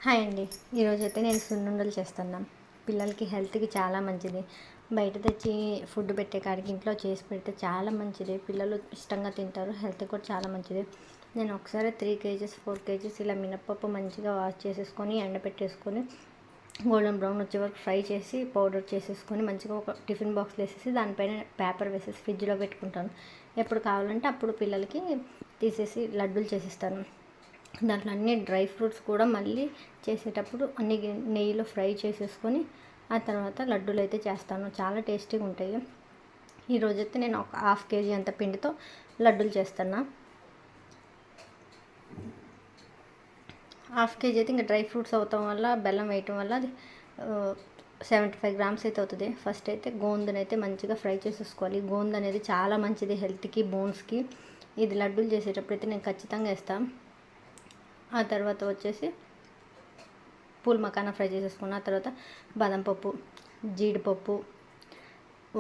Hi అండి. ఈరోజైతే నేను సున్నుండలు చేస్తున్నాం. పిల్లలకి హెల్త్కి చాలా మంచిది. బయట తెచ్చి ఫుడ్ పెట్టే కాడికి ఇంట్లో చేసి పెడితే చాలా మంచిది. పిల్లలు ఇష్టంగా తింటారు. హెల్త్ కూడా చాలా మంచిది. నేను ఒకసారి 3 కేజీస్ 4 కేజీస్ ఇలా మినప్పప్పు మంచిగా వాష్ చేసేసుకొని ఎండబెట్టేసుకొని గోల్డెన్ బ్రౌన్ వచ్చే వరకు ఫ్రై చేసి పౌడర్ చేసేసుకొని మంచిగా ఒక టిఫిన్ బాక్స్లో వేసేసి దానిపైన పేపర్ వేసేసి ఫ్రిడ్జ్లో పెట్టుకుంటాను. ఎప్పుడు కావాలంటే అప్పుడు పిల్లలకి తీసేసి లడ్డూలు చేసిస్తాను. దాంట్లో అన్ని డ్రై ఫ్రూట్స్ కూడా మళ్ళీ చేసేటప్పుడు అన్ని నెయ్యిలో ఫ్రై చేసేసుకొని ఆ తర్వాత లడ్డూలు అయితే చేస్తాను. చాలా టేస్టీగా ఉంటాయి. ఈరోజైతే నేను ఒక 1/2 కేజీ అంత పిండితో లడ్డూలు చేస్తున్నా. 1/2 కేజీ అయితే ఇంకా డ్రై ఫ్రూట్స్ అవటం వల్ల బెల్లం వేయటం వల్ల అది 75 గ్రామ్స్ అయితే అవుతుంది. ఫస్ట్ అయితే గోందని అయితే మంచిగా ఫ్రై చేసేసుకోవాలి. గోంద అనేది చాలా మంచిది హెల్త్కి, బోన్స్కి. ఇది లడ్డూలు చేసేటప్పుడు అయితే నేను ఖచ్చితంగా వేస్తాను. ఆ తర్వాత వచ్చేసి పూల్ మకానా ఫ్రై చేసేసుకున్న తర్వాత బాదం పప్పు, జీడిపప్పు,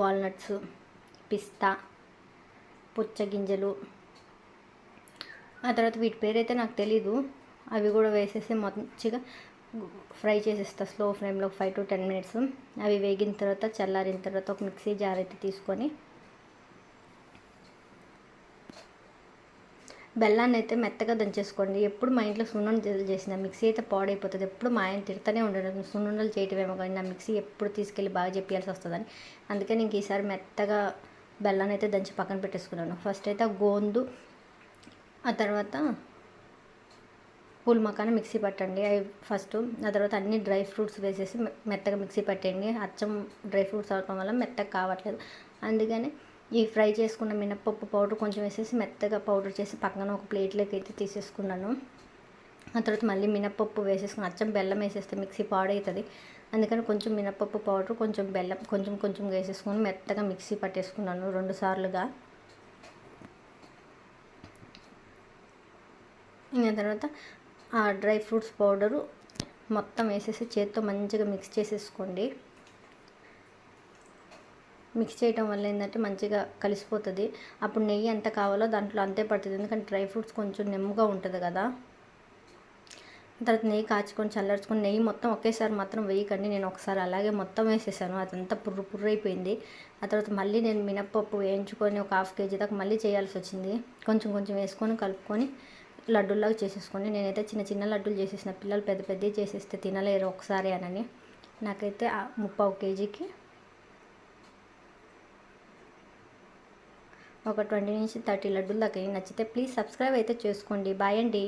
వాల్నట్స్, పిస్తా, పుచ్చగింజలు, ఆ తర్వాత వీటి పేరైతే నాకు తెలీదు. అవి కూడా వేసేసి మంచిగా ఫ్రై చేసేస్తా స్లో ఫ్లేమ్లో 5 to 10 minutes. అవి వేగిన తర్వాత చల్లారిన తర్వాత ఒక మిక్సీ జార్ అయితే తీసుకొని బెల్లాన్ని అయితే మెత్తగా దంచేసుకోండి. ఎప్పుడు మా ఇంట్లో సున్నుండలు చేసిన మిక్సీ అయితే పాడైపోతుంది. ఎప్పుడు మా ఆయన తిడుతూనే ఉండడం సున్నుండలు చేయటమేమో కానీ నా మిక్సీ ఎప్పుడు తీసుకెళ్ళి బాగా చెప్పాల్సి వస్తుందని. అందుకే నేను ఈసారి మెత్తగా బెల్లాన్ని అయితే దంచి పక్కన పెట్టేసుకున్నాను. ఫస్ట్ అయితే గోందు, ఆ తర్వాత పూల్ మకాన మిక్సీ పట్టండి. అవి ఫస్ట్ ఆ తర్వాత అన్ని డ్రై ఫ్రూట్స్ వేసేసి మెత్తగా మిక్సీ పట్టండి. అచ్చం డ్రై ఫ్రూట్స్ అవటం వల్ల మెత్తగా కావట్లేదు. అందుకని ఈ ఫ్రై చేసుకున్న మినప్పప్పు పౌడర్ కొంచెం వేసేసి మెత్తగా పౌడర్ చేసి పక్కన ఒక ప్లేట్లోకి అయితే తీసేసుకున్నాను. ఆ తర్వాత మళ్ళీ మినప్పప్పు వేసేసుకుని అచ్చం బెల్లం వేసేస్తే మిక్సీ పాడవుతుంది. అందుకని కొంచెం మినప్పప్పు పౌడర్, కొంచెం బెల్లం కొంచెం వేసేసుకొని మెత్తగా మిక్సీ పట్టేసుకున్నాను 2 సార్లుగా. ఇంకా తర్వాత ఆ డ్రై ఫ్రూట్స్ పౌడరు మొత్తం వేసేసి చేత్తో మంచిగా మిక్స్ చేసేసుకోండి. మిక్స్ చేయటం వల్ల ఏంటంటే మంచిగా కలిసిపోతుంది. అప్పుడు నెయ్యి ఎంత కావాలో దాంట్లో అంతే పడుతుంది. ఎందుకంటే డ్రై ఫ్రూట్స్ కొంచెం నెమ్మగా ఉంటుంది కదా. తర్వాత నెయ్యి కాచుకొని చల్లార్చుకొని నెయ్యి మొత్తం ఒకేసారి మాత్రం వేయకండి. నేను ఒకసారి అలాగే మొత్తం వేసేసాను. అదంతా పుర్రు అయిపోయింది. ఆ తర్వాత మళ్ళీ నేను మినప్పప్పు వేయించుకొని ఒక 1/2 కేజీ దాకా మళ్ళీ చేయాల్సి వచ్చింది. కొంచెం వేసుకొని కలుపుకొని లడ్డూలాగా చేసేసుకోండి. నేనైతే చిన్న లడ్డూలు చేసేసిన. పిల్లలు పెద్దవి చేసేస్తే తినలేరు ఒకసారి అనని. నాకైతే 3/4 కేజీకి ఒక 20 నుంచి 30 లడ్డూలు దాకా. నచ్చితే ప్లీజ్ సబ్స్క్రైబ్ అయితే చేసుకోండి. బాయ్ అండి.